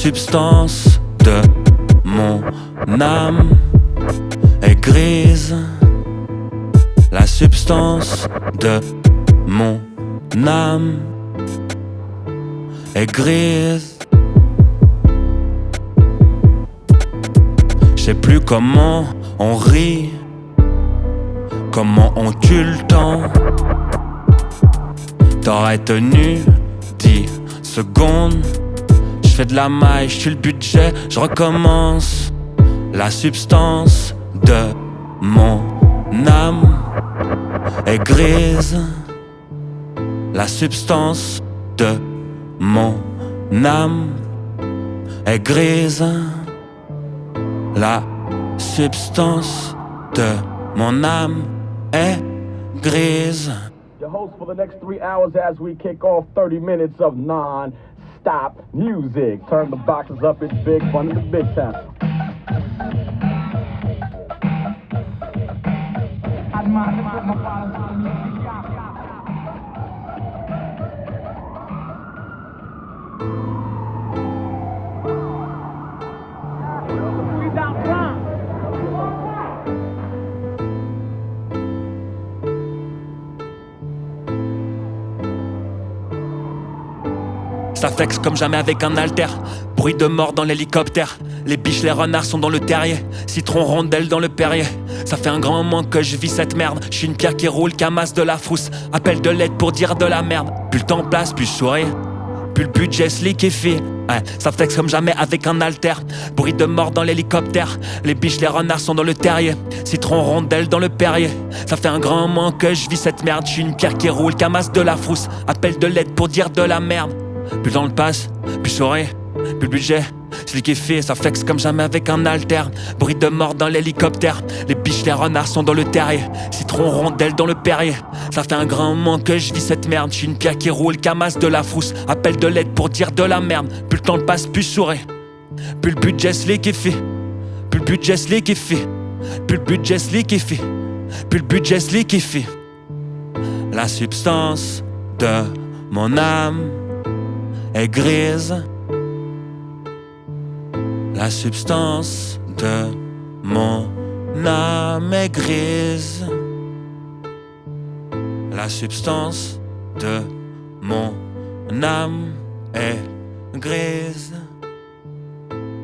substance de mon âme est grise. La substance de mon âme est grise. Je sais plus comment on rit, comment on tue le temps. T'aurais tenu 10 secondes. Je fais de la maille, je tue le budget, je recommence. La substance de mon âme est grise. La substance de mon âme est grise. La substance de mon âme est grise. Your host for the next 3 hours as we kick off 30 minutes of non-stop music. Turn the boxes up, it's big fun in the big town. Ça flex comme jamais avec un halter. Bruit de mort dans l'hélicoptère. Les biches, les renards sont dans le terrier. Citron, rondelle dans le Perrier. Ça fait un grand moment que je vis cette merde. Je suis une pierre qui roule, qui amasse de la frousse. Appel de l'aide pour dire de la merde. Plus le temps passe, plus je souris. Plus le budget se liquéfie. Ouais, ça flex comme jamais avec un halter. Bruit de mort dans l'hélicoptère. Les biches, les renards sont dans le terrier. Citron, rondelle dans le Perrier. Ça fait un grand moment que je vis cette merde. Je suis une pierre qui roule, qui amasse de la frousse. Appel de l'aide pour dire de la merde. Plus le temps passe, plus je souris. Plus le budget, c'est qui fait, ça flex comme jamais avec un halter. Bruit de mort dans l'hélicoptère. Les biches, les renards sont dans le terrier. Citron, rondelle dans le Perrier. Ça fait un grand moment que je vis cette merde. Je suis une pierre qui roule, qui amasse de la frousse. Appel de l'aide pour dire de la merde. Plus le temps passe, plus je souris. Plus le budget se liquéfie. Plus le budget se liquéfie. Plus le budget se liquéfie. Plus le budget se liquéfie. La substance de mon âme est grise. La substance de mon âme est grise. La substance de mon âme est grise.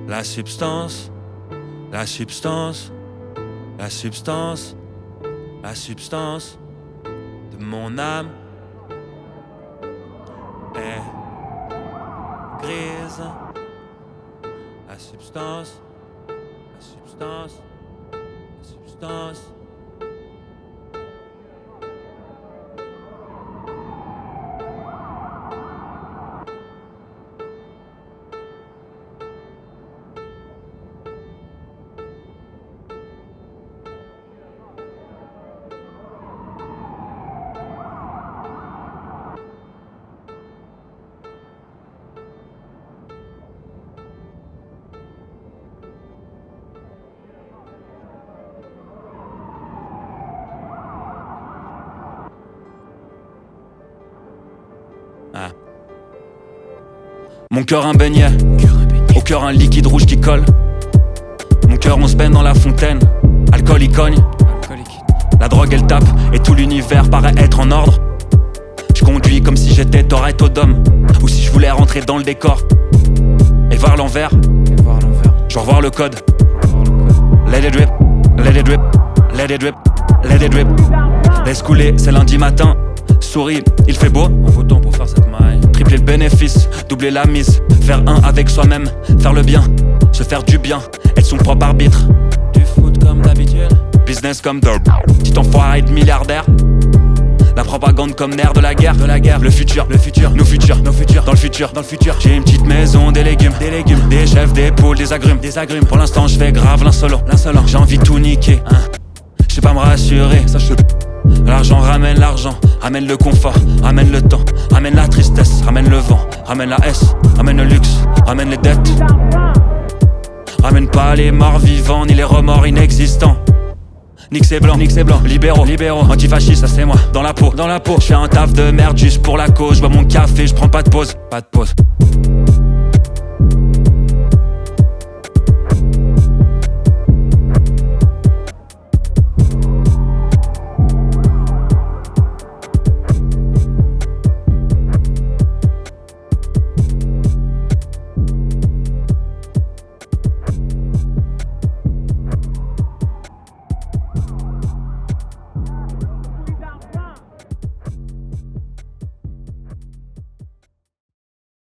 La substance, la substance, la substance, la substance de mon âme est grise. La substance, la substance, la substance. Ah. Mon cœur un beignet, au cœur un liquide rouge qui colle. Mon cœur on se baigne dans la fontaine, alcool il cogne. La drogue elle tape et tout l'univers paraît être en ordre. Je conduis comme si j'étais Toretto d'homme, ou si je voulais rentrer dans le décor et voir l'envers. Je veux revoir le code. Let it drip, let it drip, let it drip, let it drip. Laisse couler, c'est lundi matin. Souris, il fait beau, on vaut temps pour faire cette maille. Tripler le bénéfice, doubler la mise. Faire un avec soi-même, faire le bien, se faire du bien, être son propre arbitre. Du foot comme d'habitude, business comme d'hab. Petit enfoiré de milliardaire. La propagande comme nerf de la guerre, le futur, nos futurs, dans le futur. J'ai une petite maison, des légumes, des chefs, des poules, des agrumes. Pour l'instant je fais grave l'insolent. J'ai envie de tout niquer, hein. Je sais pas me rassurer, ça je. L'argent ramène l'argent, ramène le confort, ramène le temps, ramène la tristesse, ramène le vent, ramène la S, ramène le luxe, ramène les dettes. Ramène pas les morts vivants ni les remords inexistants. Nique c'est blanc, libéraux, antifascistes, ça c'est moi, dans la peau. Je fais un taf de merde juste pour la cause, je bois mon café, je prends pas de pause.